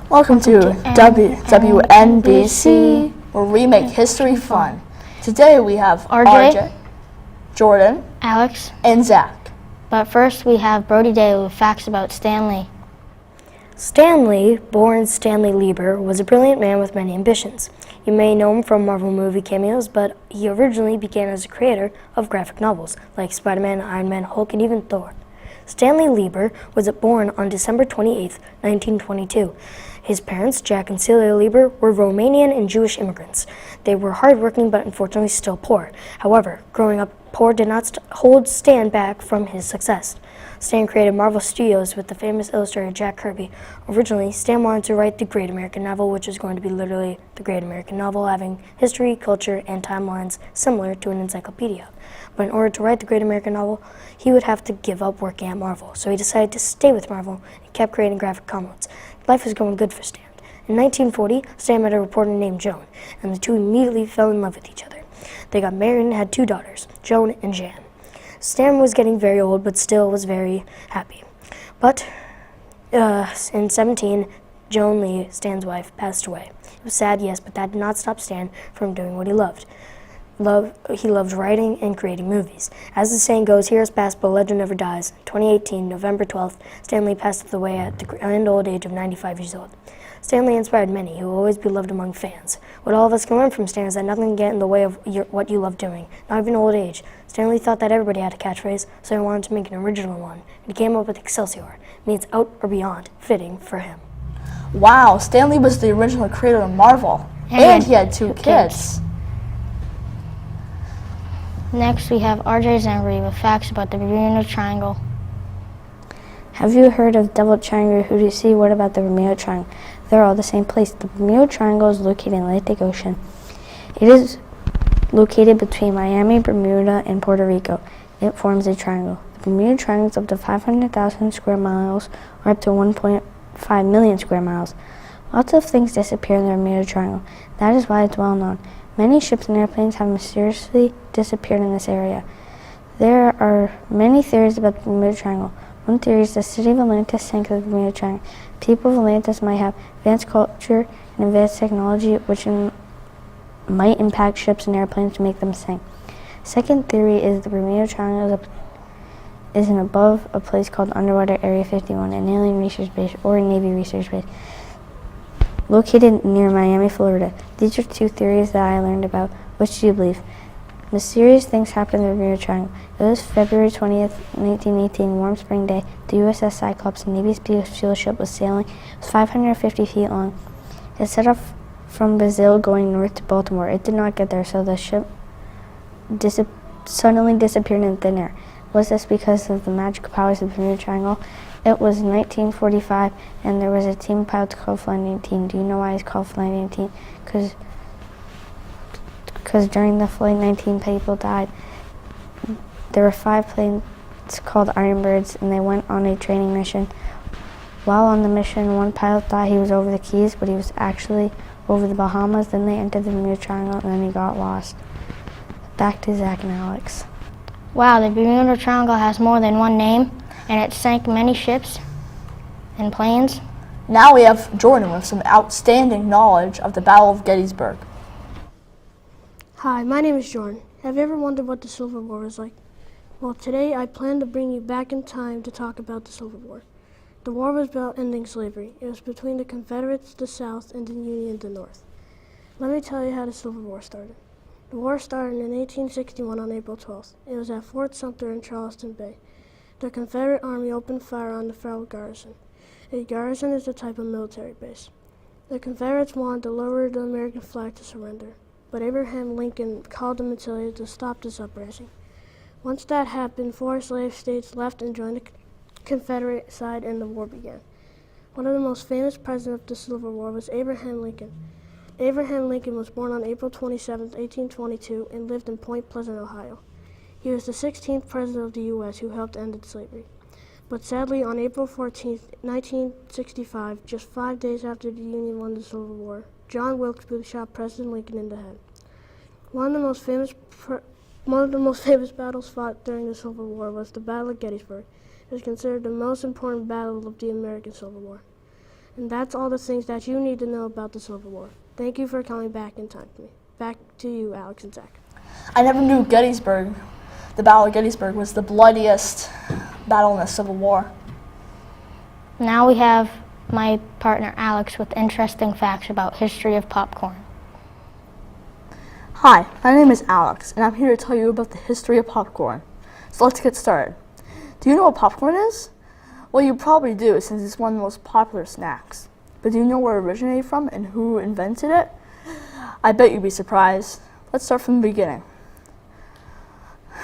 Welcome to WNBC, where we make history fun. Today we have RJ, Jordan, Alex, and Zach. But first we have Brody Day with facts about Stanley. Stanley, born Stanley Lieber, was a brilliant man with many ambitions. You may know him from Marvel movie cameos, but he originally began as a creator of graphic novels like Spider-Man, Iron Man, Hulk, and even Thor. Stanley Lieber was born on December 28, 1922. His parents, Jack and Celia Lieber, were Romanian and Jewish immigrants. They were hardworking but unfortunately still poor. However, growing up poor did not hold Stan back from his success. Stan created Marvel Studios with the famous illustrator Jack Kirby. Originally, Stan wanted to write the Great American Novel, which is going to be literally the Great American Novel, having history, culture, and timelines similar to an encyclopedia. But in order to write the Great American Novel, he would have to give up working at Marvel. So he decided to stay with Marvel and kept creating graphic comics. Life was going good for Stan. In 1940, Stan met a reporter named Joan, and the two immediately fell in love with each other. They got married and had two daughters, Joan and Jan. Stan was getting very old, but still was very happy. But in 17, Joan Lee, Stan's wife, passed away. It was sad, yes, but that did not stop Stan from doing what he loved. He loved writing and creating movies. As the saying goes, heroes pass, but legend never dies. 2018, November 12th, Stan Lee passed away at the grand old age of 95 years old. Stan Lee inspired many, who will always be loved among fans. What all of us can learn from Stan is that nothing can get in the way of what you love doing, not even old age. Stan Lee thought that everybody had a catchphrase, so he wanted to make an original one, and he came up with Excelsior, means out or beyond, fitting for him. Wow, Stan Lee was the original creator of Marvel, and he had two kids. Next we have RJ Zembry with facts about the Bermuda Triangle. Have you heard of Double Triangle? Who do you see? What about the Bermuda Triangle? They're all the same place. The Bermuda Triangle is located in the Atlantic Ocean. It is located between Miami, Bermuda, and Puerto Rico. It forms a triangle. The Bermuda Triangle is up to 500,000 square miles, or up to 1.5 million square miles. Lots of things disappear in the Bermuda Triangle. That is why it's well known. Many ships and airplanes have mysteriously disappeared in this area. There are many theories about the Bermuda Triangle. One theory is the city of Atlantis sank in the Bermuda Triangle. People of Atlantis might have advanced culture and advanced technology which might impact ships and airplanes to make them sink. Second theory is the Bermuda Triangle is above a place called Underwater Area 51, an alien research base or a Navy research base located near Miami, Florida. These are two theories that I learned about. Which do you believe? Mysterious things happened in the Bermuda Triangle. It was February 20th, 1918, warm spring day. The USS Cyclops, a Navy fuel ship, was sailing. It was 550 feet long. It set off from Brazil going north to Baltimore. It did not get there, so the ship suddenly disappeared in thin air. Was this because of the magical powers of the Bermuda Triangle? It was 1945, and there was a team of pilots called Flight 19. Do you know why it's called Flight 19? Because during the Flight 19, people died. There were 5 planes called Iron Birds, and they went on a training mission. While on the mission, one pilot thought he was over the Keys, but he was actually over the Bahamas. Then they entered the Bermuda Triangle, and then he got lost. Back to Zach and Alex. Wow, the Bermuda Triangle has more than one name, and it sank many ships and planes. Now we have Jordan with some outstanding knowledge of the Battle of Gettysburg. Hi, my name is Jordan. Have you ever wondered what the Civil War was like? Well, today I plan to bring you back in time to talk about the Civil War. The war was about ending slavery. It was between the Confederates, the South, and the Union, the North. Let me tell you how the Civil War started. The war started in 1861 on April 12th. It was at Fort Sumter in Charleston Bay. The Confederate Army opened fire on the Federal garrison. A garrison is a type of military base. The Confederates wanted to lower the American flag to surrender, but Abraham Lincoln called the militia to stop this uprising. Once that happened, 4 slave states left and joined the Confederate side, and the war began. One of the most famous presidents of the Civil War was Abraham Lincoln. Abraham Lincoln was born on April 27, 1822, and lived in Point Pleasant, Ohio. He was the 16th president of the U.S. who helped end slavery. But sadly, on April 14, 1965, just 5 days after the Union won the Civil War, John Wilkes Booth shot President Lincoln in the head. One of the most famous battles fought during the Civil War was the Battle of Gettysburg. It is considered the most important battle of the American Civil War. And that's all the things that you need to know about the Civil War. Thank you for coming back in time to me. Back to you, Alex and Zach. I never knew Gettysburg, the Battle of Gettysburg, was the bloodiest battle in the Civil War. Now we have my partner Alex with interesting facts about history of popcorn. Hi, my name is Alex, and I'm here to tell you about the history of popcorn. So let's get started. Do you know what popcorn is? Well, you probably do, since it's one of the most popular snacks. But do you know where it originated from and who invented it? I bet you'd be surprised. Let's start from the beginning.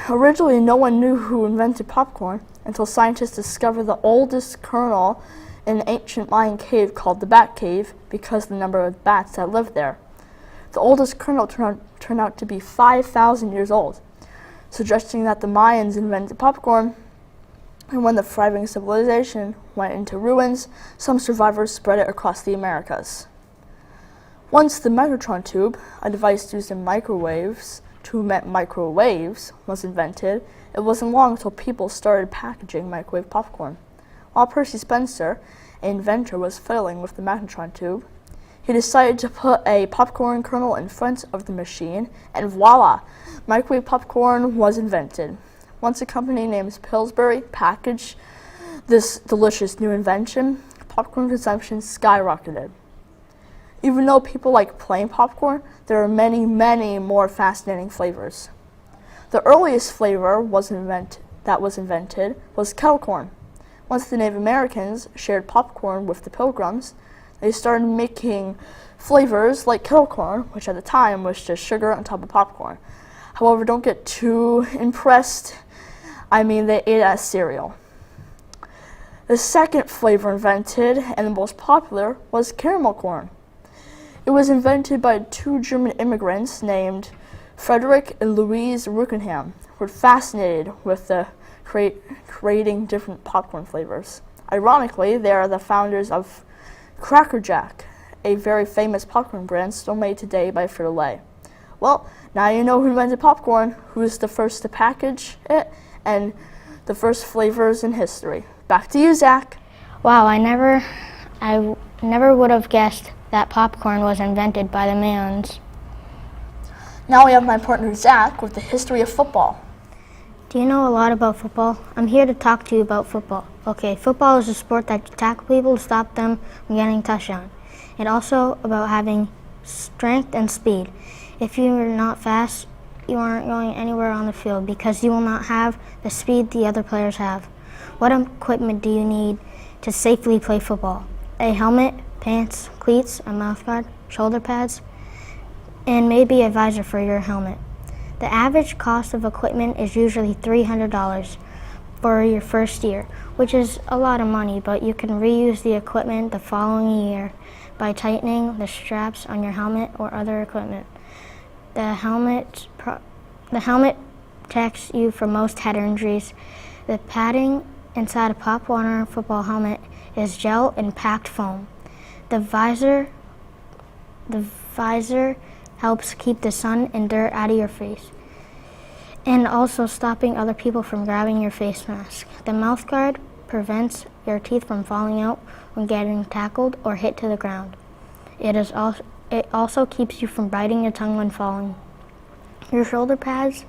Originally, no one knew who invented popcorn until scientists discovered the oldest kernel in an ancient Mayan cave called the Bat Cave because of the number of bats that lived there. The oldest kernel turned out to be 5,000 years old, suggesting that the Mayans invented popcorn. And when the thriving civilization went into ruins, some survivors spread it across the Americas. Once the Megatron tube, a device used in microwaves to emit microwaves, was invented, it wasn't long until people started packaging microwave popcorn. While Percy Spencer, an inventor, was fiddling with the Megatron tube, he decided to put a popcorn kernel in front of the machine, and voila, microwave popcorn was invented. Once a company named Pillsbury packaged this delicious new invention, popcorn consumption skyrocketed. Even though people like plain popcorn, there are many, many more fascinating flavors. The earliest flavor that was invented was kettle corn. Once the Native Americans shared popcorn with the Pilgrims, they started making flavors like kettle corn, which at the time was just sugar on top of popcorn. However, don't get too impressed. I mean, they ate it as cereal. The second flavor invented, and the most popular, was caramel corn. It was invented by two German immigrants named Frederick and Louise Ruckenham, who were fascinated with creating different popcorn flavors. Ironically, they are the founders of Cracker Jack, a very famous popcorn brand still made today by Frito-Lay. Well, now you know who invented popcorn, who was the first to package it, and the first flavors in history. Back to you, Zach. Wow, I never would have guessed that popcorn was invented by the Mayans. Now we have my partner Zach with the history of football. Do you know a lot about football? I'm here to talk to you about football. Okay, football is a sport that you tackle people to stop them from getting a touchdown. And also about having strength and speed. If you're not fast, you aren't going anywhere on the field because you will not have the speed the other players have. What equipment do you need to safely play football? A helmet, pants, cleats, a mouthguard, shoulder pads, and maybe a visor for your helmet. The average cost of equipment is usually $300 for your first year, which is a lot of money, but you can reuse the equipment the following year by tightening the straps on your helmet or other equipment. The helmet protects you from most head injuries. The padding inside a Pop Warner football helmet is gel and packed foam. The visor helps keep the sun and dirt out of your face, and also stopping other people from grabbing your face mask. The mouthguard prevents your teeth from falling out when getting tackled or hit to the ground. It also keeps you from biting your tongue when falling. Your shoulder pads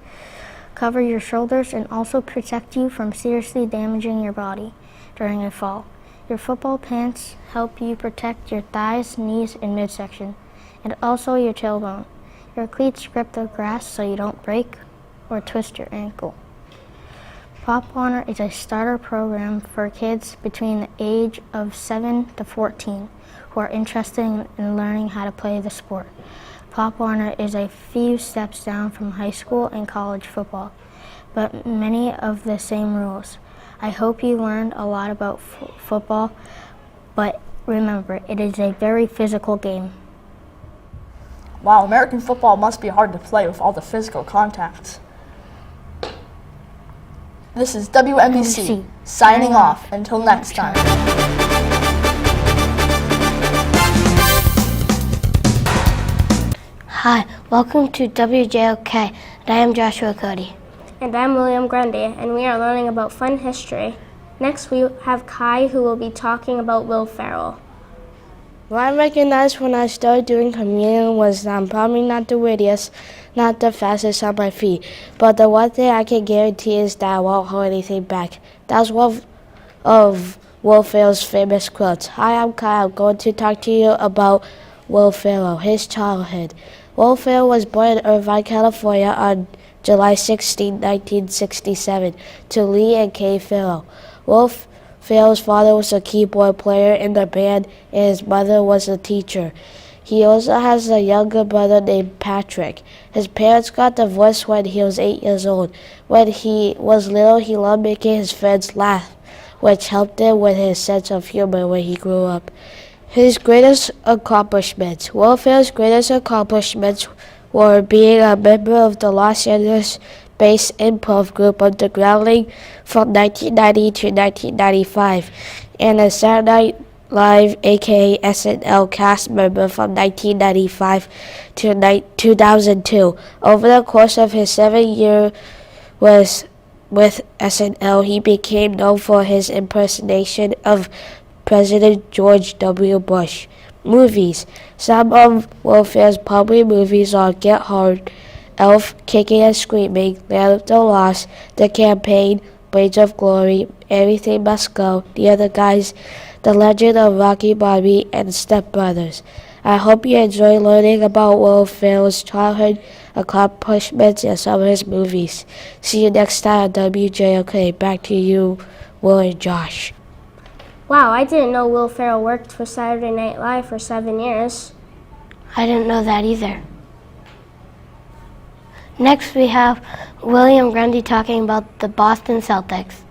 cover your shoulders and also protect you from seriously damaging your body during a fall. Your football pants help you protect your thighs, knees, and midsection, and also your tailbone. Your cleats grip the grass so you don't break or twist your ankle. Pop Warner is a starter program for kids between the age of 7 to 14 who are interested in learning how to play the sport. Pop Warner is a few steps down from high school and college football, but many of the same rules. I hope you learned a lot about football, but remember, it is a very physical game. Wow, American football must be hard to play with all the physical contact. This is WNBC, signing off. Until next time. Hi, welcome to WJOK, and I am Joshua Cody. And I'm William Grundy, and we are learning about fun history. Next, we have Kai, who will be talking about Will Ferrell. What I recognized when I started doing communion was that I'm probably not the wittiest, not the fastest on my feet, but the one thing I can guarantee is that I won't hold anything back. That's one of Will Ferrell's famous quotes. Hi, I'm Kyle. I'm going to talk to you about Will Ferrell, his childhood. Will Ferrell was born in Irvine, California on July 16, 1967, to Lee and Kay Ferrell. Will Ferrell's father was a keyboard player in the band, and his mother was a teacher. He also has a younger brother named Patrick. His parents got divorced when he was 8 years old. When he was little, he loved making his friends laugh, which helped him with his sense of humor when he grew up. His greatest accomplishments. Will Ferrell's greatest accomplishments were being a member of the Los Angeles-based improv group of the Groundling from 1990 to 1995, and a Saturday Night Live, aka SNL, cast member from 1995 to 2002. Over the course of his 7 years with SNL, he became known for his impersonation of President George W. Bush. Movies. Some of Will Ferrell's popular movies are Get Hard, Elf, Kicking and Screaming, Land of the Lost, The Campaign, Blades of Glory, Everything Must Go, The Other Guys, The Legend of Rocky Bobby, and Step Brothers. I hope you enjoy learning about Will Ferrell's childhood accomplishments and some of his movies. See you next time on WJOK. Back to you, Will and Josh. Wow, I didn't know Will Ferrell worked for Saturday Night Live for 7 years. I didn't know that either. Next we have William Grundy talking about the Boston Celtics.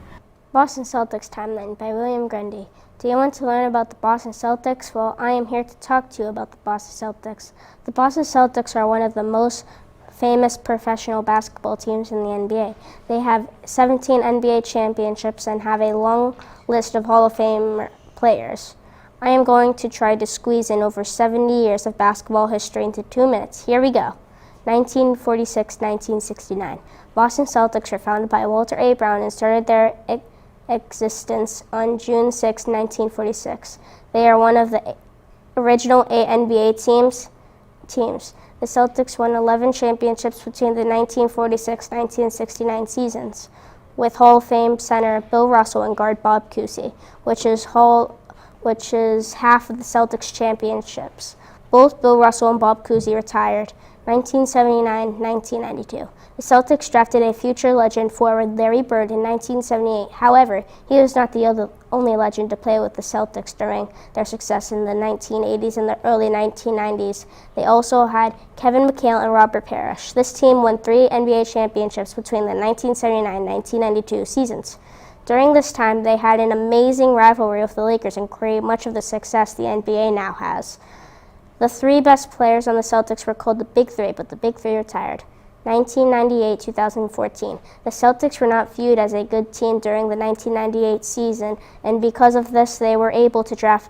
Boston Celtics Timeline by William Grundy. Do you want to learn about the Boston Celtics? Well, I am here to talk to you about the Boston Celtics. The Boston Celtics are one of the most famous professional basketball teams in the NBA. They have 17 NBA championships and have a long list of Hall of Fame players. I am going to try to squeeze in over 70 years of basketball history into 2 minutes. Here we go. 1946-1969. Boston Celtics were founded by Walter A. Brown and started their existence on June 6, 1946. They are one of the original 8 NBA teams. The Celtics won 11 championships between the 1946-1969 seasons, with Hall of Fame center Bill Russell and guard Bob Cousy, which is half of the Celtics championships. Both Bill Russell and Bob Cousy retired 1979-1992. The Celtics drafted a future legend forward Larry Bird in 1978. However, he was not the only legend to play with the Celtics during their success in the 1980s and the early 1990s. They also had Kevin McHale and Robert Parrish. This team won 3 NBA championships between the 1979-1992 seasons. During this time, they had an amazing rivalry with the Lakers and created much of the success the NBA now has. The 3 best players on the Celtics were called the Big Three, but the Big Three retired. 1998-2014. The Celtics were not viewed as a good team during the 1998 season, and because of this, they were able to draft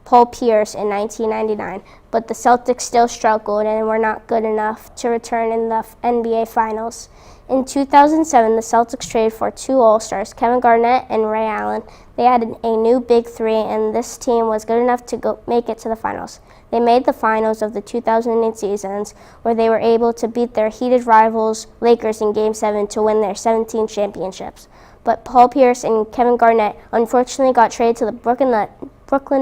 Paul Pierce in 1999. But the Celtics still struggled and were not good enough to return in the NBA Finals. In 2007, the Celtics traded for 2 All-Stars, Kevin Garnett and Ray Allen. They added a new Big Three, and this team was good enough to make it to the Finals. They made the finals of the 2008 seasons, where they were able to beat their heated rivals, Lakers, in Game 7 to win their 17 championships. But Paul Pierce and Kevin Garnett unfortunately got traded to the Brooklyn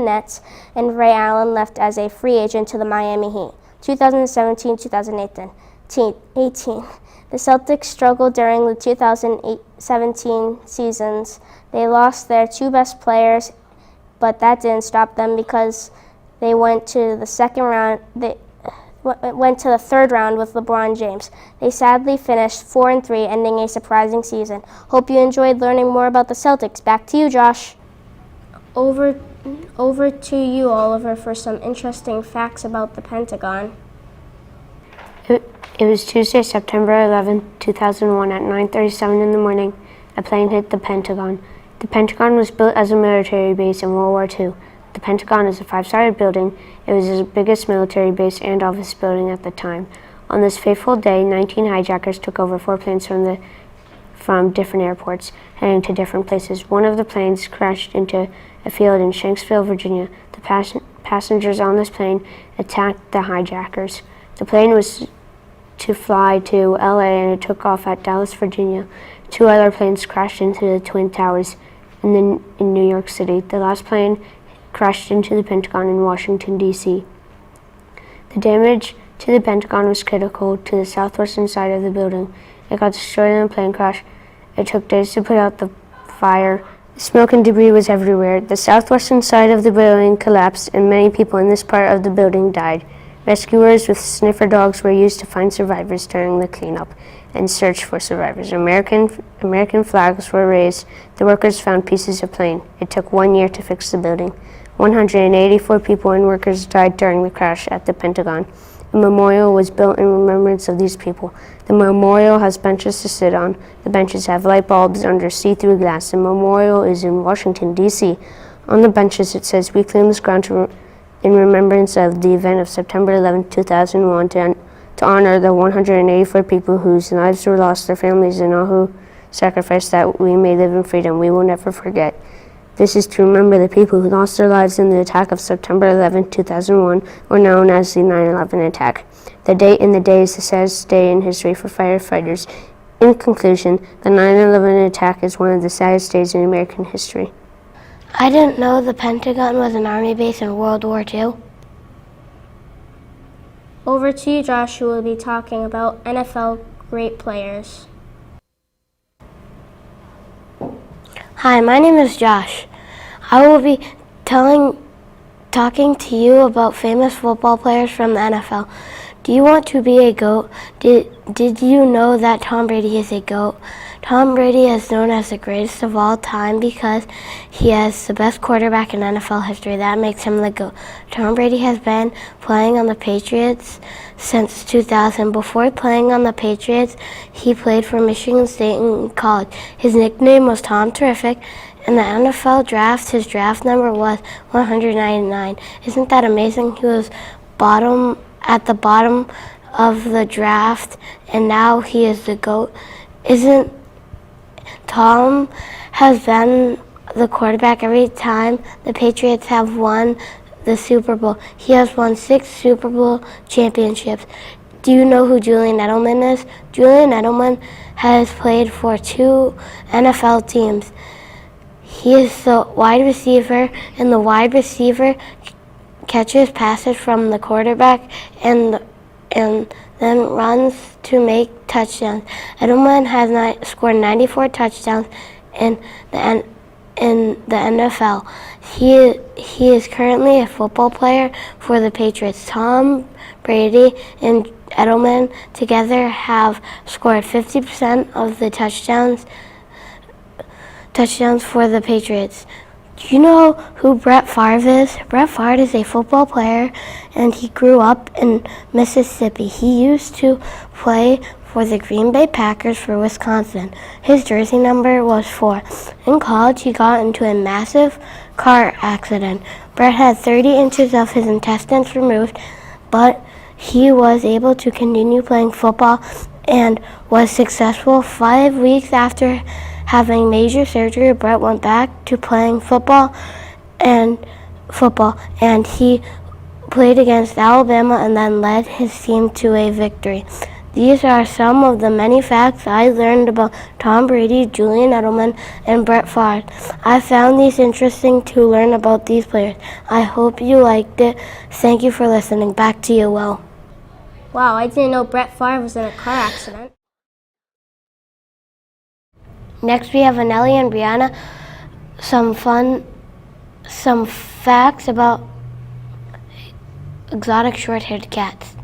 Nets, and Ray Allen left as a free agent to the Miami Heat. 2017-2018. The Celtics struggled during the 2017 seasons. They lost their 2 best players, but that didn't stop them because they went to the third round with LeBron James. They sadly finished 4-3, ending a surprising season. Hope you enjoyed learning more about the Celtics. Back to you, Josh. Over to you, Oliver, for some interesting facts about the Pentagon. It was Tuesday, September 11, 2001 at 9:37 in the morning. A plane hit the Pentagon. The Pentagon was built as a military base in World War II. The Pentagon is a 5-story building. It was the biggest military base and office building at the time. On this fateful day, 19 hijackers took over 4 planes from different airports, heading to different places. One of the planes crashed into a field in Shanksville, Virginia. The passengers on this plane attacked the hijackers. The plane was to fly to LA and it took off at Dallas, Virginia. 2 other planes crashed into the Twin Towers in New York City. The last plane crashed into the Pentagon in Washington, D.C. The damage to the Pentagon was critical to the southwestern side of the building. It got destroyed in a plane crash. It took days to put out the fire. Smoke and debris was everywhere. The southwestern side of the building collapsed and many people in this part of the building died. Rescuers with sniffer dogs were used to find survivors during the cleanup and search for survivors. American flags were raised. The workers found pieces of plane. It took 1 year to fix the building. 184 people and workers died during the crash at the Pentagon. A memorial was built in remembrance of these people. The memorial has benches to sit on. The benches have light bulbs under see-through glass. The memorial is in Washington, D.C. On the benches it says, "We claim this ground in remembrance of the event of September 11, 2001, to honor the 184 people whose lives were lost, their families, and all who sacrificed that we may live in freedom. We will never forget. This is to remember the people who lost their lives in the attack of September 11, 2001, or known as the 9/11 attack. The date in the day is the saddest day in history for firefighters. In conclusion, the 9/11 attack is one of the saddest days in American history." I didn't know the Pentagon was an army base in World War II. Over to you, Josh, who will be talking about NFL great players. Hi, my name is Josh. I will be talking to you about famous football players from the NFL. Do you want to be a GOAT? Did you know that Tom Brady is a GOAT? Tom Brady is known as the greatest of all time because he has the best quarterback in NFL history. That makes him the GOAT. Tom Brady has been playing on the Patriots since 2000. Before playing on the Patriots, he played for Michigan State in college. His nickname was Tom Terrific. In the NFL draft, his draft number was 199. Isn't that amazing? He was at the bottom of the draft, and now he is the GOAT. Tom has been the quarterback every time the Patriots have won the Super Bowl. He has won 6 Super Bowl championships. Do you know who Julian Edelman is? Julian Edelman has played for 2 NFL teams. He is the wide receiver, and the wide receiver catches passes from the quarterback and then runs to make touchdowns. Edelman has scored 94 touchdowns in the NFL. He is currently a football player for the Patriots. Tom Brady and Edelman together have scored 50% of the touchdowns for the Patriots. Do you know who Brett Favre is? Brett Favre is a football player, and he grew up in Mississippi. He used to play for the Green Bay Packers for Wisconsin. His jersey number was 4. In college, he got into a massive car accident. Brett had 30 inches of his intestines removed, but he was able to continue playing football and was successful. 5 weeks after having major surgery, Brett went back to playing football, and he played against Alabama and then led his team to a victory. These are some of the many facts I learned about Tom Brady, Julian Edelman, and Brett Favre. I found these interesting to learn about these players. I hope you liked it. Thank you for listening. Back to you, Will. Wow, I didn't know Brett Favre was in a car accident. Next, we have Anelli and Brianna. Some facts about exotic short-haired cats.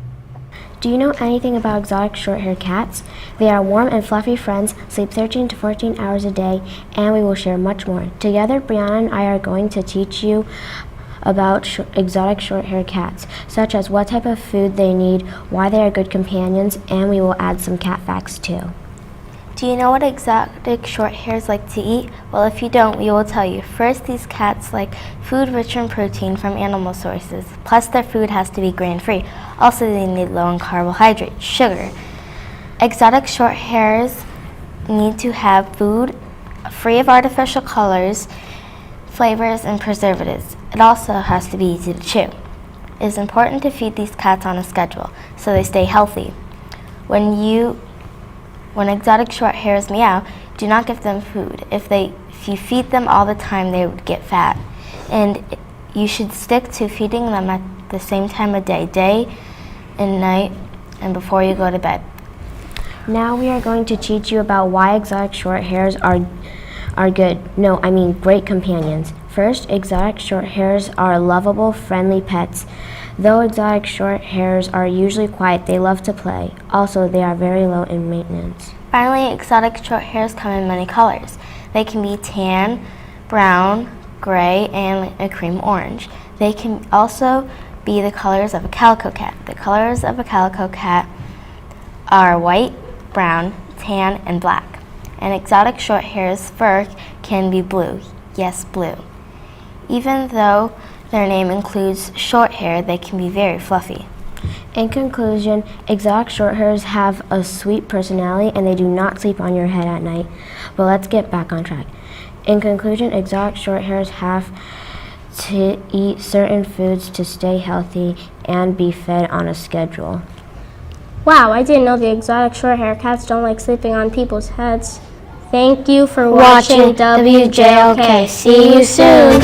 Do you know anything about exotic short-haired cats? They are warm and fluffy friends, sleep 13 to 14 hours a day, and we will share much more. Together, Brianna and I are going to teach you about exotic short-haired cats, such as what type of food they need, why they are good companions, and we will add some cat facts too. Do you know what exotic short hairs like to eat? Well, if you don't, we will tell you. First, these cats like food rich in protein from animal sources. Plus, their food has to be grain-free. Also, they need low in carbohydrates, sugar. Exotic short hairs need to have food free of artificial colors, flavors, and preservatives. It also has to be easy to chew. It is important to feed these cats on a schedule so they stay healthy. When exotic short hairs meow, do not give them food. If you feed them all the time, they would get fat. And you should stick to feeding them at the same time of day and night, and before you go to bed. Now we are going to teach you about why exotic short hairs are great companions. First, exotic short hairs are lovable, friendly pets. Though exotic short hairs are usually quiet, they love to play. Also, they are very low in maintenance. Finally, exotic short hairs come in many colors. They can be tan, brown, gray, and a cream orange. They can also be the colors of a calico cat. The colors of a calico cat are white, brown, tan, and black. An exotic short hair's fur can be blue. Yes, blue. Even though their name includes short hair, they can be very fluffy. In conclusion, exotic short hairs have a sweet personality and they do not sleep on your head at night. But let's get back on track. In conclusion, exotic short hairs have to eat certain foods to stay healthy and be fed on a schedule. Wow, I didn't know the exotic short-haired cats don't like sleeping on people's heads. Thank you for Watching watching WJLK. See you soon.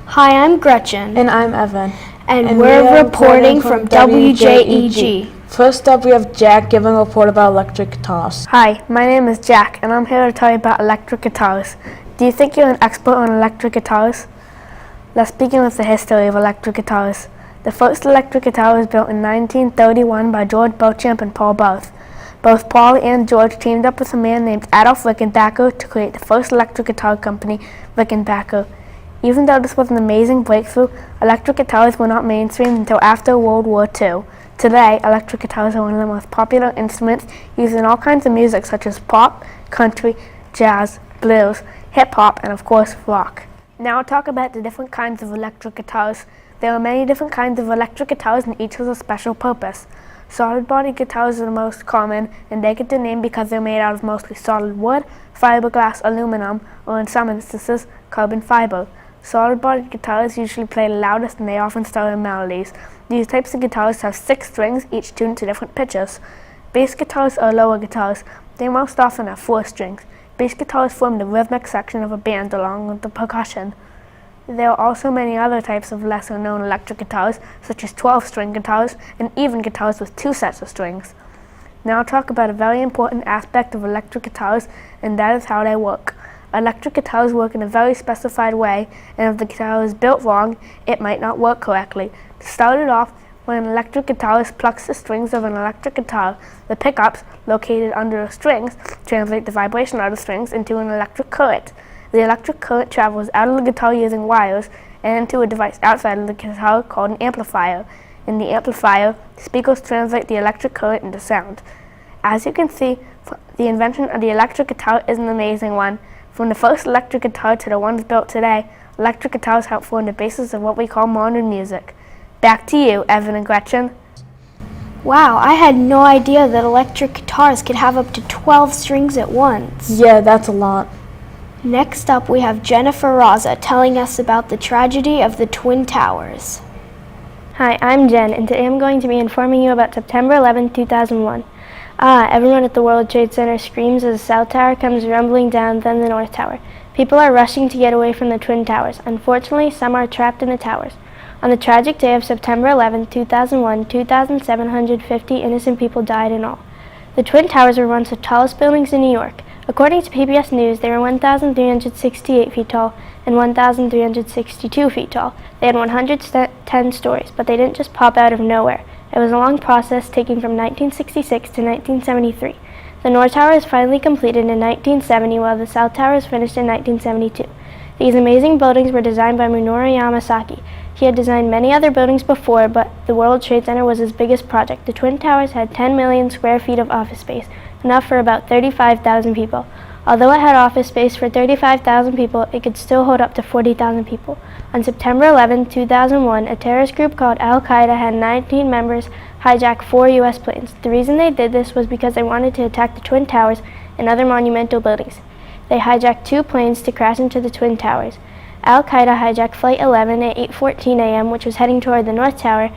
Hi, I'm Gretchen. And I'm Evan. And we're reporting from WJEG. First up, we have Jack giving a report about electric guitars. Hi, my name is Jack, and I'm here to tell you about electric guitars. Do you think you're an expert on electric guitars? Let's begin with the history of electric guitars. The first electric guitar was built in 1931 by George Beauchamp and Paul Barth. Both Paul and George teamed up with a man named Adolf Rickenbacker to create the first electric guitar company, Rickenbacker. Even though this was an amazing breakthrough, electric guitars were not mainstream until after World War II. Today, electric guitars are one of the most popular instruments used in all kinds of music such as pop, country, jazz, blues, hip-hop, and of course, rock. Now I'll talk about the different kinds of electric guitars. There are many different kinds of electric guitars and each has a special purpose. Solid body guitars are the most common and they get their name because they're made out of mostly solid wood, fiberglass, aluminum, or in some instances, carbon fiber. Solid body guitars usually play the loudest and they often start in melodies. These types of guitars have 6 strings, each tuned to different pitches. Bass guitars are lower guitars. They most often have 4 strings. Bass guitars form the rhythmic section of a band along with the percussion. There are also many other types of lesser known electric guitars, such as 12-string guitars and even guitars with 2 sets of strings. Now I'll talk about a very important aspect of electric guitars, and that is how they work. Electric guitars work in a very specified way, and if the guitar is built wrong, it might not work correctly. To start it off, when an electric guitarist plucks the strings of an electric guitar, the pickups, located under the strings, translate the vibration of the strings into an electric current. The electric current travels out of the guitar using wires and into a device outside of the guitar called an amplifier. In the amplifier, the speakers translate the electric current into sound. As you can see, the invention of the electric guitar is an amazing one. From the first electric guitar to the ones built today, electric guitars help form the basis of what we call modern music. Back to you, Evan and Gretchen. Wow, I had no idea that electric guitars could have up to 12 strings at once. Yeah, that's a lot. Next up, we have Jennifer Raza telling us about the tragedy of the Twin Towers. Hi, I'm Jen, and today I'm going to be informing you about September 11, 2001. Everyone at the World Trade Center screams as the South Tower comes rumbling down, then the North Tower. People are rushing to get away from the Twin Towers. Unfortunately, some are trapped in the towers. On the tragic day of September 11, 2001, 2,750 innocent people died in all. The Twin Towers were once the tallest buildings in New York. According to PBS News, they were 1,368 feet tall and 1,362 feet tall. They had 110 stories, but they didn't just pop out of nowhere. It was a long process taking from 1966 to 1973. The North Tower was finally completed in 1970, while the South Tower was finished in 1972. These amazing buildings were designed by Minoru Yamasaki. He had designed many other buildings before, but the World Trade Center was his biggest project. The Twin Towers had 10 million square feet of office space, enough for about 35,000 people. Although it had office space for 35,000 people, it could still hold up to 40,000 people. On September 11, 2001, a terrorist group called Al-Qaeda had 19 members hijack 4 U.S. planes. The reason they did this was because they wanted to attack the Twin Towers and other monumental buildings. they hijacked 2 planes to crash into the Twin Towers. Al-Qaeda hijacked Flight 11 at 8:14 a.m., which was heading toward the North Tower,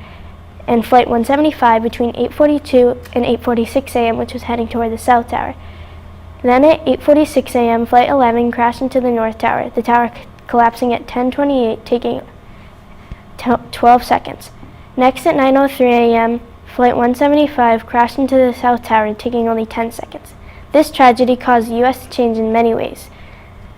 and Flight 175 between 8:42 and 8:46 a.m., which was heading toward the South Tower. Then at 8:46 a.m., Flight 11 crashed into the North Tower, the tower collapsing at 10:28, taking 12 seconds. Next at 9:03 a.m., Flight 175 crashed into the South Tower, taking only 10 seconds. This tragedy caused the U.S. to change in many ways.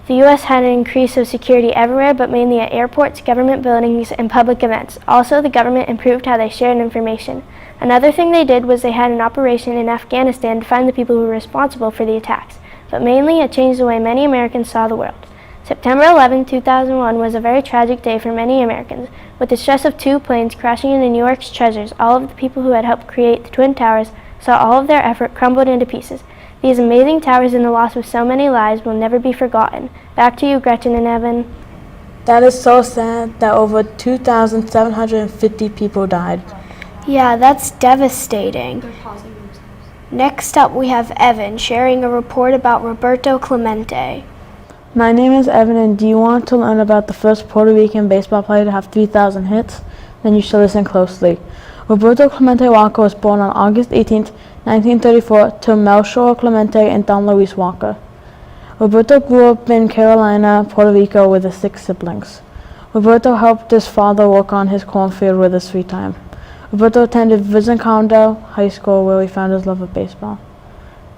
The U.S. had an increase of security everywhere, but mainly at airports, government buildings, and public events. Also, the government improved how they shared information. Another thing they did was they had an operation in Afghanistan to find the people who were responsible for the attacks. But mainly, it changed the way many Americans saw the world. September 11, 2001 was a very tragic day for many Americans. With the stress of 2 planes crashing into New York's treasures, all of the people who had helped create the Twin Towers saw all of their effort crumbled into pieces. These amazing towers and the loss of so many lives will never be forgotten. Back to you, Gretchen and Evan. That is so sad that over 2,750 people died. Yeah, that's devastating. Next up, we have Evan sharing a report about Roberto Clemente. My name is Evan, and do you want to learn about the first Puerto Rican baseball player to have 3,000 hits? Then you should listen closely. Roberto Clemente Walker was born on August 18, 1934, to Melchor Clemente and Don Luis Walker. Roberto grew up in Carolina, Puerto Rico, with his 6 siblings. Roberto helped his father work on his cornfield with his free time. Roberto attended Vicencio High School, where he found his love of baseball.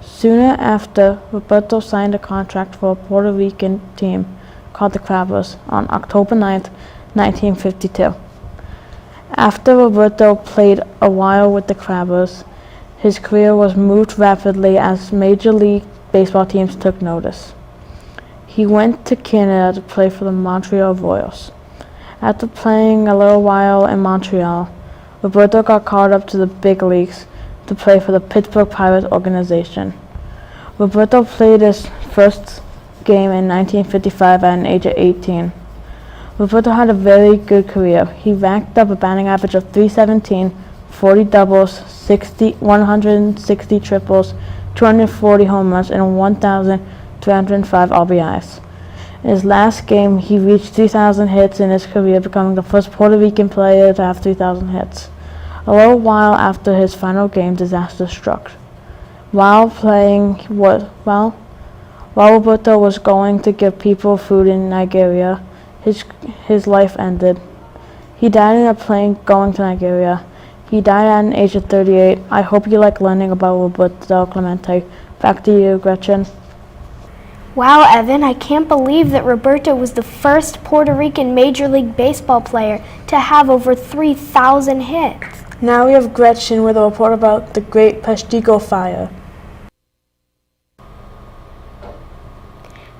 Sooner after, Roberto signed a contract for a Puerto Rican team called the Crabbers on October 9, 1952. After Roberto played a while with the Crabbers, his career was moved rapidly as Major League Baseball teams took notice. He went to Canada to play for the Montreal Royals. After playing a little while in Montreal, Roberto got called up to the big leagues to play for the Pittsburgh Pirates organization. Roberto played his first game in 1955 at an age of 18. Roberto had a very good career. He racked up a batting average of .317, 40 doubles, 160 triples, 240 home runs, and 1,305 RBIs. In his last game, he reached 3,000 hits in his career, becoming the first Puerto Rican player to have 3,000 hits. A little while after his final game, disaster struck. While Roberto was going to give people food in Nigeria, his life ended. He died in a plane going to Nigeria. He died at an age of 38. I hope you like learning about Roberto Clemente. Back to you, Gretchen. Wow, Evan, I can't believe that Roberto was the first Puerto Rican Major League Baseball player to have over 3,000 hits. Now we have Gretchen with a report about the Great Peshtigo Fire.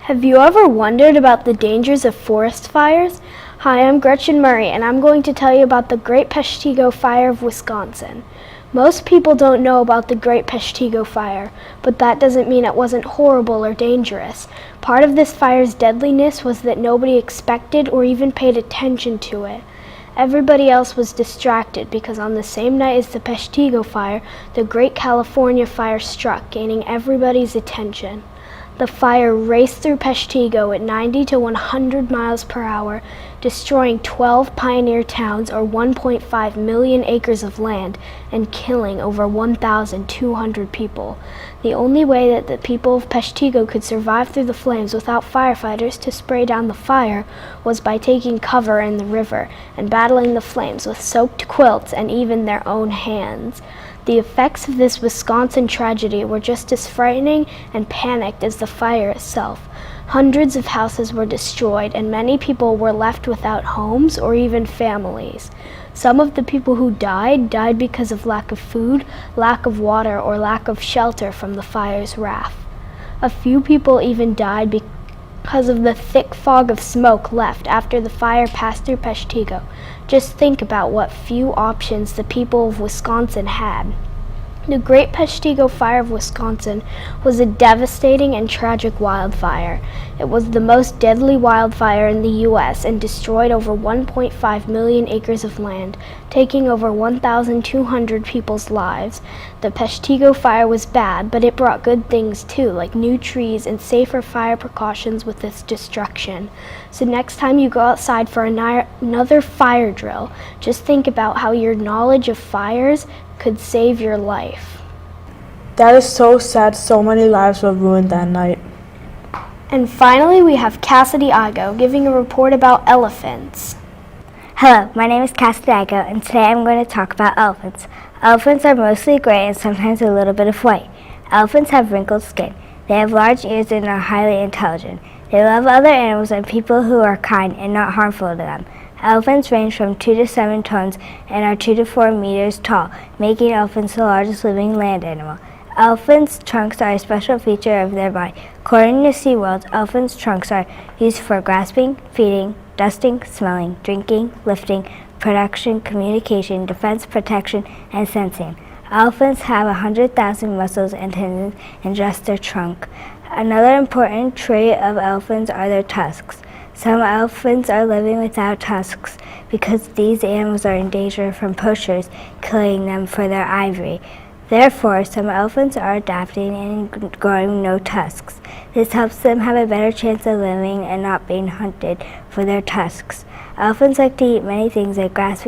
Have you ever wondered about the dangers of forest fires? Hi, I'm Gretchen Murray, and I'm going to tell you about the Great Peshtigo Fire of Wisconsin. Most people don't know about the Great Peshtigo Fire, but that doesn't mean it wasn't horrible or dangerous. Part of this fire's deadliness was that nobody expected or even paid attention to it. Everybody else was distracted because on the same night as the Peshtigo Fire, the Great California Fire struck, gaining everybody's attention. The fire raced through Peshtigo at 90 to 100 miles per hour, destroying 12 pioneer towns or 1.5 million acres of land and killing over 1,200 people. The only way that the people of Peshtigo could survive through the flames without firefighters to spray down the fire was by taking cover in the river and battling the flames with soaked quilts and even their own hands. The effects of this Wisconsin tragedy were just as frightening and panicked as the fire itself. Hundreds of houses were destroyed and many people were left without homes or even families. Some of the people who died because of lack of food, lack of water, or lack of shelter from the fire's wrath. A few people even died because of the thick fog of smoke left after the fire passed through Peshtigo. Just think about what few options the people of Wisconsin had. The Great Peshtigo Fire of Wisconsin was a devastating and tragic wildfire. It was the most deadly wildfire in the U.S. and destroyed over 1.5 million acres of land, taking over 1,200 people's lives. The Peshtigo fire was bad, but it brought good things too, like new trees and safer fire precautions with its destruction. So next time you go outside for another fire drill, just think about how your knowledge of fires could save your life. That is so sad. So many lives were ruined that night. And finally, we have Cassidy Igo giving a report about elephants. Hello, my name is Cassidy Igo, and today I'm going to talk about elephants. Elephants are mostly gray and sometimes a little bit of white. Elephants have wrinkled skin. They have large ears and are highly intelligent. They love other animals and people who are kind and not harmful to them. Elephants range from 2 to 7 tons and are 2 to 4 meters tall, making elephants the largest living land animal. Elephants' trunks are a special feature of their body. According to SeaWorld, elephants' trunks are used for grasping, feeding, dusting, smelling, drinking, lifting, production, communication, defense, protection, and sensing. Elephants have 100,000 muscles and tendons in just their trunk. Another important trait of elephants are their tusks. Some elephants are living without tusks because these animals are in danger from poachers killing them for their ivory. Therefore, some elephants are adapting and growing no tusks. This helps them have a better chance of living and not being hunted for their tusks. Elephants like to eat many things like grass,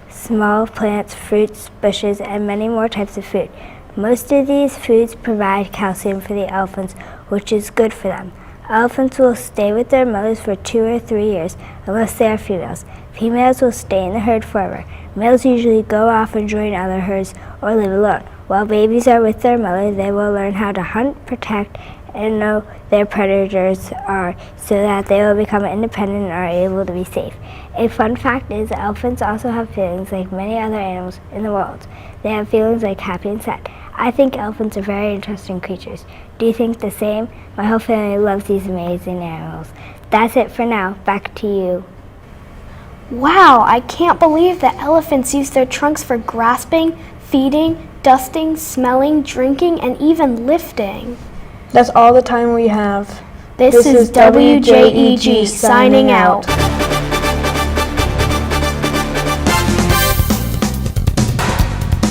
small plants, fruits, bushes, and many more types of food. Most of these foods provide calcium for the elephants, which is good for them. Elephants will stay with their mothers for 2 or 3 years, unless they are females. Females will stay in the herd forever. Males usually go off and join other herds or live alone. While babies are with their mother, they will learn how to hunt, protect, and know their predators are, so that they will become independent and are able to be safe. A fun fact is elephants also have feelings like many other animals in the world. They have feelings like happy and sad. I think elephants are very interesting creatures. Do you think the same? My whole family loves these amazing animals. That's it for now. Back to you. Wow, I can't believe that elephants use their trunks for grasping, feeding, dusting, smelling, drinking, and even lifting. That's all the time we have. This is WJEG signing out.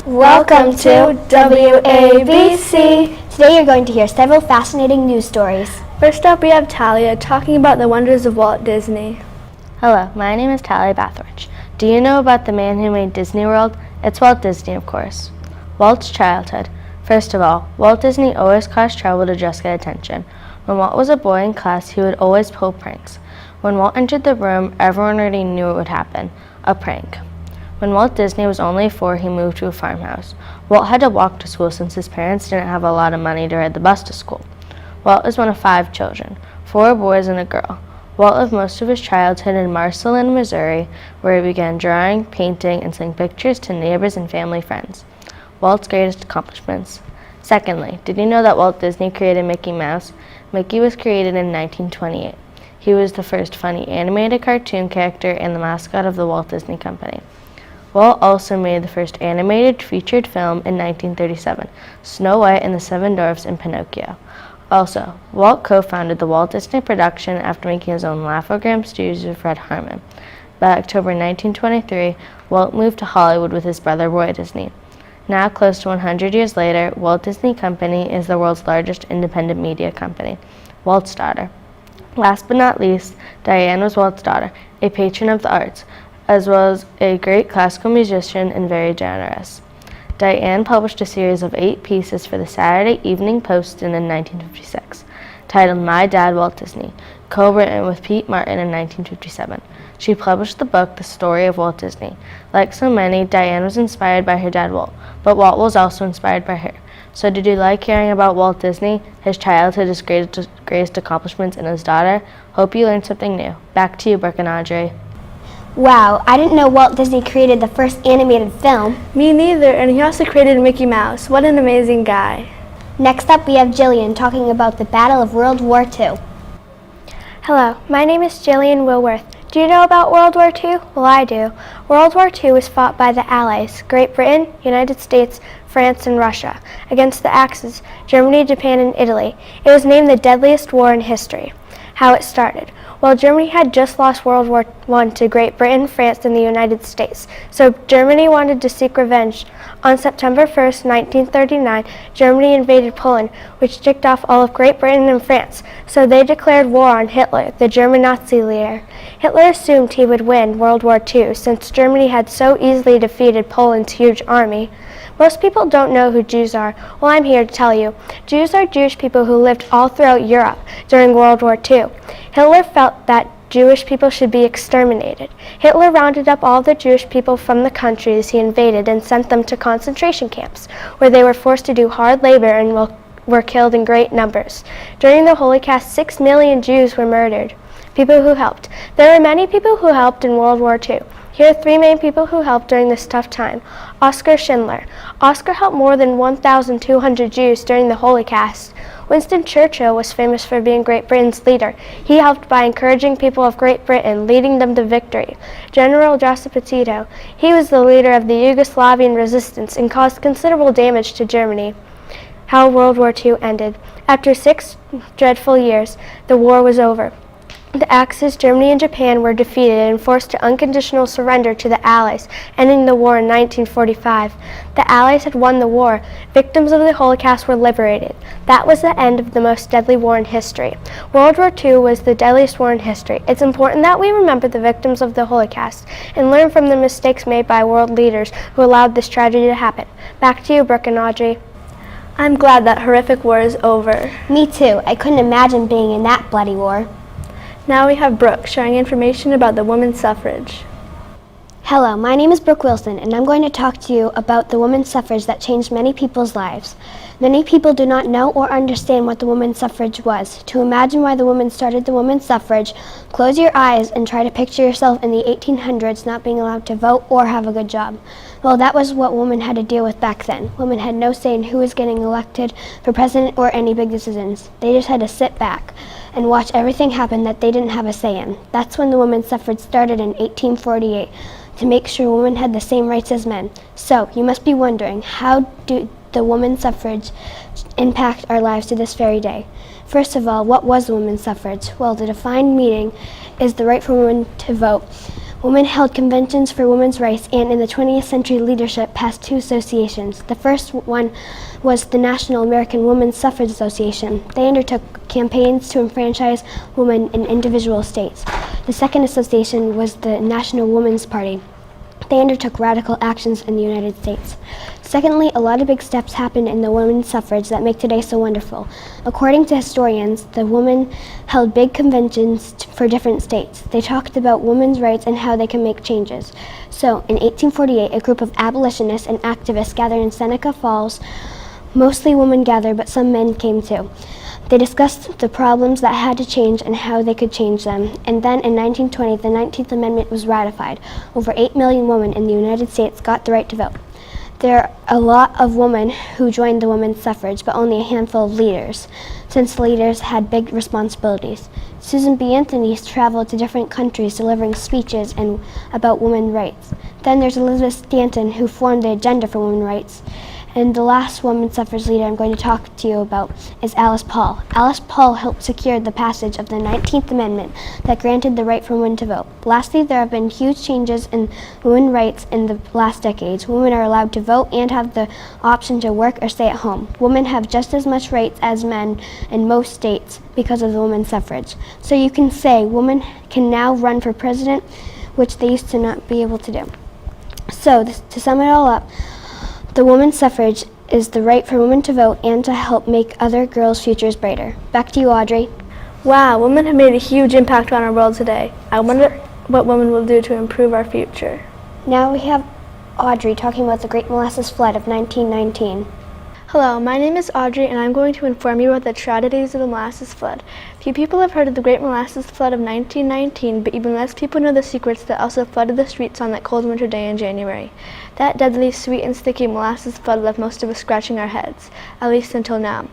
Welcome to WABC. Today you're going to hear several fascinating news stories. First up, we have Talia talking about the wonders of Walt Disney. Hello, my name is Talia Bathridge. Do you know about the man who made Disney World? It's Walt Disney, of course. Walt's childhood. First of all, Walt Disney always caused trouble to just get attention. When Walt was a boy in class, he would always pull pranks. When Walt entered the room, everyone already knew it would happen. A prank. When Walt Disney was only 4, he moved to a farmhouse. Walt had to walk to school since his parents didn't have a lot of money to ride the bus to school. Walt is one of 5 children, 4 boys and a girl. Walt lived most of his childhood in Marceline, Missouri, where he began drawing, painting, and sending pictures to neighbors and family friends. Walt's greatest accomplishments. Secondly, did you know that Walt Disney created Mickey Mouse? Mickey was created in 1928. He was the first funny animated cartoon character and the mascot of the Walt Disney Company. Walt also made the first animated featured film in 1937, Snow White and the 7 Dwarfs and Pinocchio. Also, Walt co-founded the Walt Disney production after making his own Laugh-O-Gram Studios with Fred Harmon. By October 1923, Walt moved to Hollywood with his brother Roy Disney. Now, close to 100 years later, Walt Disney Company is the world's largest independent media company. Walt's daughter. Last but not least, Diane was Walt's daughter, a patron of the arts, as well as a great classical musician and very generous. Diane published a series of 8 pieces for the Saturday Evening Post in 1956, titled My Dad, Walt Disney, co-written with Pete Martin in 1957. She published the book The Story of Walt Disney. Like so many, Diane was inspired by her dad Walt, but Walt was also inspired by her. So did you like hearing about Walt Disney, his childhood, his greatest accomplishments, and his daughter? Hope you learned something new. Back to you, Brooke and Audrey. Wow, I didn't know Walt Disney created the first animated film. Me neither, and he also created Mickey Mouse. What an amazing guy. Next up, we have Jillian talking about the Battle of World War II. Hello, my name is Jillian Wilworth. Do you know about World War II? Well, I do. World War II was fought by the Allies, Great Britain, United States, France, and Russia, against the Axis, Germany, Japan, and Italy. It was named the deadliest war in history. How it started. Well, Germany had just lost World War I to Great Britain, France, and the United States, so Germany wanted to seek revenge. On September 1st, 1939, Germany invaded Poland, which ticked off all of Great Britain and France, so they declared war on Hitler, the German Nazi leader. Hitler assumed he would win World War II since Germany had so easily defeated Poland's huge army. Most people don't know who Jews are. Well, I'm here to tell you. Jews are Jewish people who lived all throughout Europe during World War II. Hitler felt that Jewish people should be exterminated. Hitler rounded up all the Jewish people from the countries he invaded and sent them to concentration camps, where they were forced to do hard labor and were killed in great numbers. During the Holocaust, 6 million Jews were murdered. People who helped. There were many people who helped in World War II. Here are 3 main people who helped during this tough time. Oskar Schindler. Oskar helped more than 1,200 Jews during the Holocaust. Winston Churchill was famous for being Great Britain's leader. He helped by encouraging people of Great Britain, leading them to victory. General Josip Tito. He was the leader of the Yugoslavian resistance and caused considerable damage to Germany. How World War II ended. After 6 dreadful years, the war was over. The Axis, Germany, and Japan were defeated and forced to unconditional surrender to the Allies, ending the war in 1945. The Allies had won the war. Victims of the Holocaust were liberated. That was the end of the most deadly war in history. World War II was the deadliest war in history. It's important that we remember the victims of the Holocaust and learn from the mistakes made by world leaders who allowed this tragedy to happen. Back to you, Brooke and Audrey. I'm glad that horrific war is over. Me too. I couldn't imagine being in that bloody war. Now we have Brooke sharing information about the women's suffrage. Hello, my name is Brooke Wilson, and I'm going to talk to you about the women's suffrage that changed many people's lives. Many people do not know or understand what the women's suffrage was. To imagine why the women started the women's suffrage, close your eyes and try to picture yourself in the 1800s not being allowed to vote or have a good job. Well, that was what women had to deal with back then. Women had no say in who was getting elected for president or any big decisions. They just had to sit back and watch everything happen that they didn't have a say in. That's when the women's suffrage started in 1848, to make sure women had the same rights as men. So, you must be wondering, how do the women's suffrage impact our lives to this very day? First of all, what was the women's suffrage? Well, the defined meaning is the right for women to vote. Women held conventions for women's rights, and in the 20th century leadership passed 2 associations. The first one was the National American Women's Suffrage Association. They undertook campaigns to enfranchise women in individual states. The second association was the National Women's Party. They undertook radical actions in the United States. Secondly, a lot of big steps happened in the women's suffrage that make today so wonderful. According to historians, the women held big conventions for different states. They talked about women's rights and how they can make changes. So, in 1848, a group of abolitionists and activists gathered in Seneca Falls. Mostly women gathered, but some men came too. They discussed the problems that had to change and how they could change them. And then in 1920, the 19th Amendment was ratified. Over 8 million women in the United States got the right to vote. There are a lot of women who joined the women's suffrage, but only a handful of leaders, since the leaders had big responsibilities. Susan B. Anthony traveled to different countries delivering speeches about women's rights. Then there's Elizabeth Stanton, who formed the agenda for women's rights. And the last women's suffrage leader I'm going to talk to you about is Alice Paul. Alice Paul helped secure the passage of the 19th Amendment that granted the right for women to vote. Lastly, there have been huge changes in women's rights in the last decades. Women are allowed to vote and have the option to work or stay at home. Women have just as much rights as men in most states because of the women's suffrage. So you can say women can now run for president, which they used to not be able to do. So to sum it all up, the women's suffrage is the right for women to vote and to help make other girls' futures brighter. Back to you, Audrey. Wow, women have made a huge impact on our world today. I wonder what women will do to improve our future. Now we have Audrey talking about the Great Molasses Flood of 1919. Hello, my name is Audrey, and I'm going to inform you about the tragedies of the molasses flood. Few people have heard of the Great Molasses Flood of 1919, but even less people know the secrets that also flooded the streets on that cold winter day in January. That deadly, sweet, and sticky molasses flood left most of us scratching our heads, at least until now.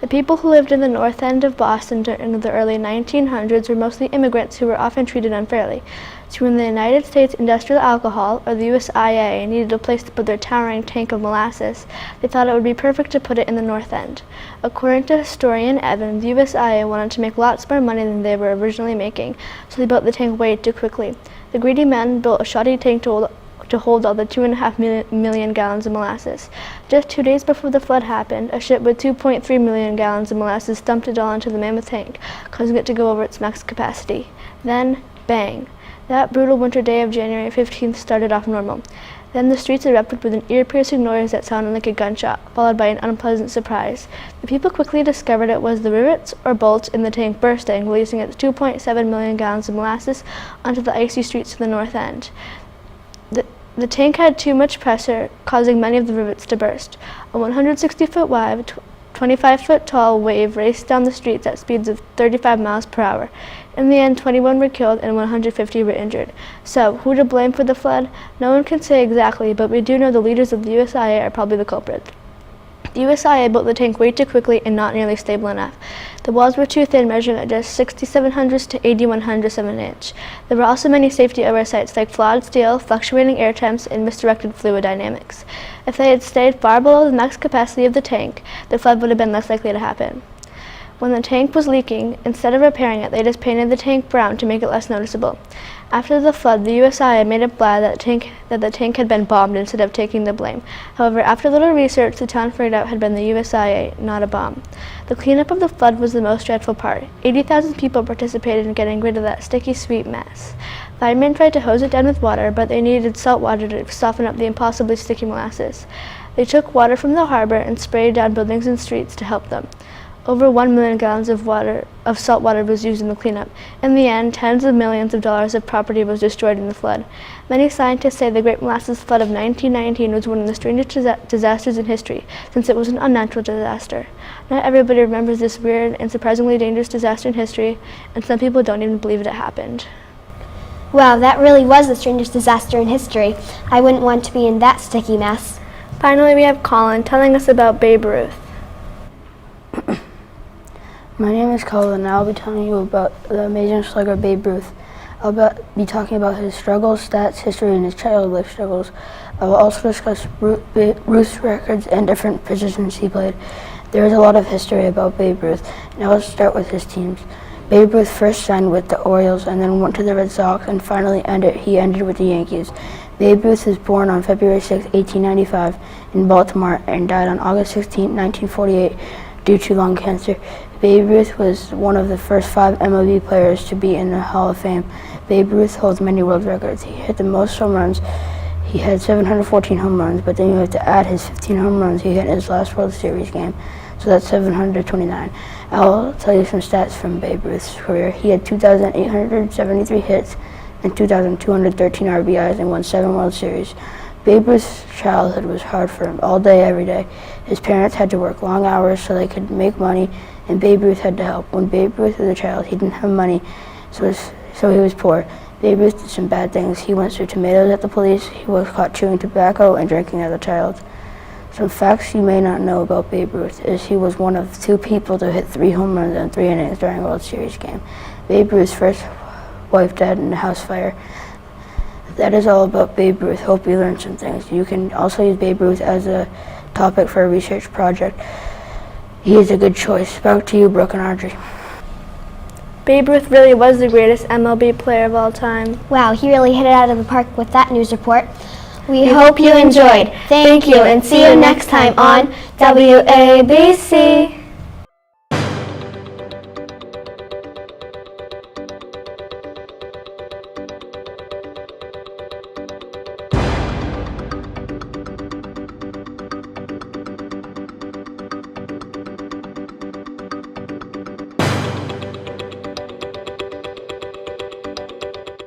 The people who lived in the north end of Boston during the early 1900s were mostly immigrants who were often treated unfairly. So when the United States Industrial Alcohol, or the USIA, needed a place to put their towering tank of molasses, they thought it would be perfect to put it in the north end. According to historian Evans, the USIA wanted to make lots more money than they were originally making, so they built the tank way too quickly. The greedy men built a shoddy tank to hold all the 2.5 million gallons of molasses. Just 2 days before the flood happened, a ship with 2.3 million gallons of molasses dumped it all into the mammoth tank, causing it to go over its max capacity. Then, bang! That brutal winter day of January 15th started off normal. Then the streets erupted with an ear-piercing noise that sounded like a gunshot, followed by an unpleasant surprise. The people quickly discovered it was the rivets or bolts in the tank bursting, releasing its 2.7 million gallons of molasses onto the icy streets to the north end. The tank had too much pressure, causing many of the rivets to burst. A 160-foot wide, 25-foot-tall wave raced down the streets at speeds of 35 miles per hour. In the end, 21 were killed and 150 were injured. So, who to blame for the flood? No one can say exactly, but we do know the leaders of the USIA are probably the culprits. The USIA built the tank way too quickly and not nearly stable enough. The walls were too thin, measuring at just 60/700ths to 80/100ths of an inch. There were also many safety oversights like flawed steel, fluctuating air temps, and misdirected fluid dynamics. If they had stayed far below the max capacity of the tank, the flood would have been less likely to happen. When the tank was leaking, instead of repairing it, they just painted the tank brown to make it less noticeable. After the flood, the USIA made it bad that the tank had been bombed instead of taking the blame. However, after little research, the town figured out it had been the USIA, not a bomb. The cleanup of the flood was the most dreadful part. 80,000 people participated in getting rid of that sticky, sweet mess. Firemen tried to hose it down with water, but they needed salt water to soften up the impossibly sticky molasses. They took water from the harbor and sprayed down buildings and streets to help them. Over 1 million gallons of salt water was used in the cleanup. In the end, tens of millions of dollars of property was destroyed in the flood. Many scientists say the Great Molasses Flood of 1919 was one of the strangest disasters in history, since it was an unnatural disaster. Not everybody remembers this weird and surprisingly dangerous disaster in history, and some people don't even believe it happened. Wow, that really was the strangest disaster in history. I wouldn't want to be in that sticky mess. Finally, we have Colin telling us about Babe Ruth. My name is Colin, and I'll be telling you about the amazing slugger Babe Ruth. I'll be talking about his struggles, stats, history, and his childhood life struggles. I will also discuss Ruth's records and different positions he played. There is a lot of history about Babe Ruth. Now let's start with his teams. Babe Ruth first signed with the Orioles and then went to the Red Sox, and finally he ended with the Yankees. Babe Ruth was born on February 6, 1895 in Baltimore and died on August 16, 1948 due to lung cancer. Babe Ruth was one of the first 5 MLB players to be in the Hall of Fame. Babe Ruth holds many world records. He hit the most home runs. He had 714 home runs, but then you have to add his 15 home runs he hit in his last World Series game. So that's 729. I'll tell you some stats from Babe Ruth's career. He had 2,873 hits and 2,213 RBIs and won 7 World Series. Babe Ruth's childhood was hard for him, all day, every day. His parents had to work long hours so they could make money, and Babe Ruth had to help. When Babe Ruth was a child, he didn't have money, so he was poor. Babe Ruth did some bad things. He once threw tomatoes at the police. He was caught chewing tobacco and drinking as a child. Some facts you may not know about Babe Ruth is he was one of 2 people to hit 3 home runs in 3 innings during a World Series game. Babe Ruth's first wife died in a house fire. That is all about Babe Ruth. Hope you learned some things. You can also use Babe Ruth as a topic for a research project. He is a good choice. Back to you, Brooke and Audrey. Babe Ruth really was the greatest MLB player of all time. Wow, he really hit it out of the park with that news report. We hope you enjoyed. Thank you, and see you next time on WABC.